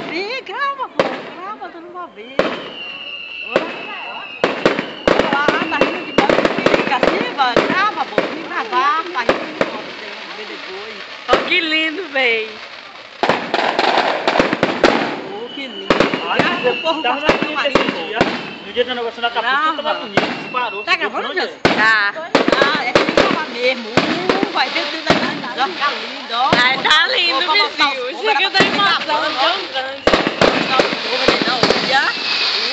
Vem, grava, pô. Grava, tu não vai ver. Olha lá, tá rindo de bola. Fica assim, vai. Grava, pô. Vem gravar. Tá rindo de bola. Ver depois. Olha que lindo, véi. Oh, que lindo. Olha, O povo tava gosta na do bonita esse marinho. dia. No dia da negócio da capuça, tava bonito. Disparou. Tá gravando, Deus? Deus? Tá. Ah, é que tem que gravar mesmo. Vai ver tudo aí. Vai ficar lindo, ó. Ai, tá lindo, vizinho. Chega da emoção tão grande.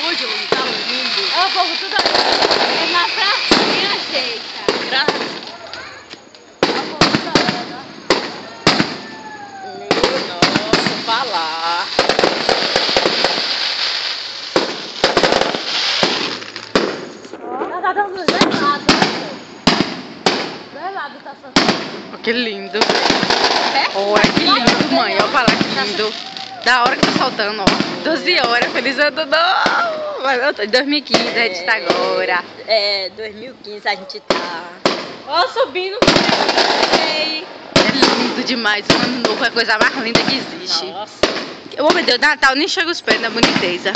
Hoje, tá lindo. Ó, o povo tudo olhando. É na pracinha, gente. Nossa, falar. Tá dando dois lados, né? Dois lados tá soltando. Que lindo. Olha que lindo, mãe. Olha pra lá que lindo. Da hora que tá soltando, ó. 12 horas, feliz ano novo. 2015 a gente tá agora. É, 2015 a gente tá. Ó, subindo. É lindo demais. O ano novo é a coisa mais linda que existe. Nossa. Oh, meu Deus, Natal nem chega os pés da boniteza.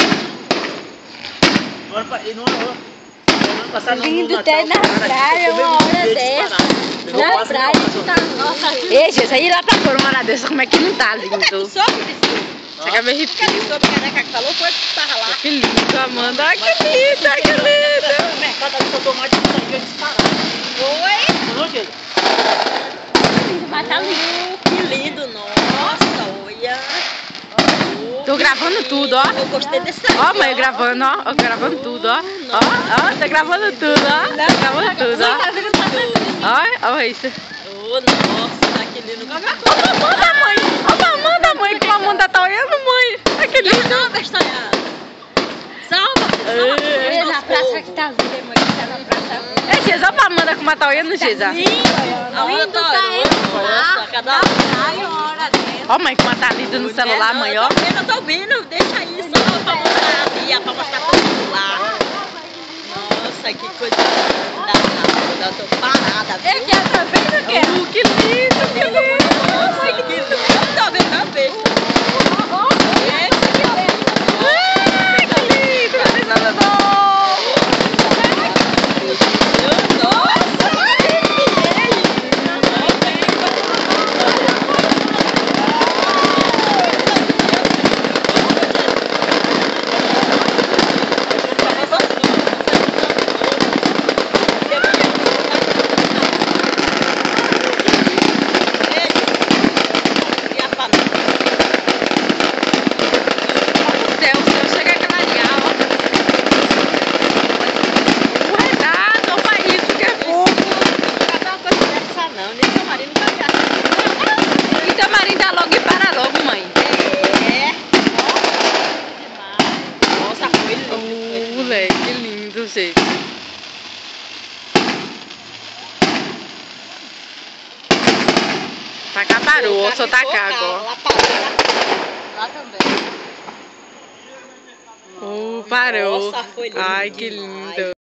No ano passado, Lindo no até Natal, na praia, uma hora dessa. Na praia, tá. Nossa, Ei, gente, aí lá pra fora uma hora dessa, como é que não tá lindo? Soube disso? Chega a me Que arrepio. soube que a Neca que falou foi que tava lá. Que lindo, Amanda. Ai, que linda, que linda. O mercado ali só tomate de sangue disparado. Foi? Não, gente? mas tá lindo. Que lindo, nossa, olha. Tô gravando tudo, ó. Eu gostei desse aí. Ó, mãe, gravando, ó. Ó, gravando tudo, ó. Ó, tá gravando tudo, ó. Tá gravando tudo, ó. Ó isso. Oh, nossa, que lindo. Ó, Amanda, mãe. Ó, Amanda, mãe. Como a Amanda tá olhando, mãe. Ai, que lindo. Não, bestalhada. Salva, É na praça que tá linda, mãe. Tá na praça. É, Geza, ó pra Amanda como ela tá olhando, Geza. A onda tá olhando. Nossa, cada hora dela. Ó, mãe, como ela tá linda no celular, mãe, ó. Eu tô vendo, deixa aí só pra mostrar a Bia, pra mostrar pro celular. Nossa, que coisa linda. Eu tô parada, viu? É que ela tá vendo o quê? Que lindo, que lindo. Nossa, que lindo. Eu tô vendo a vez. Ai, que lindo. Feliz ano novo. Que lindo, gente. Tacar parou, só tacar agora. Lá também. Parou. Nossa, foi lindo. Ai, que lindo.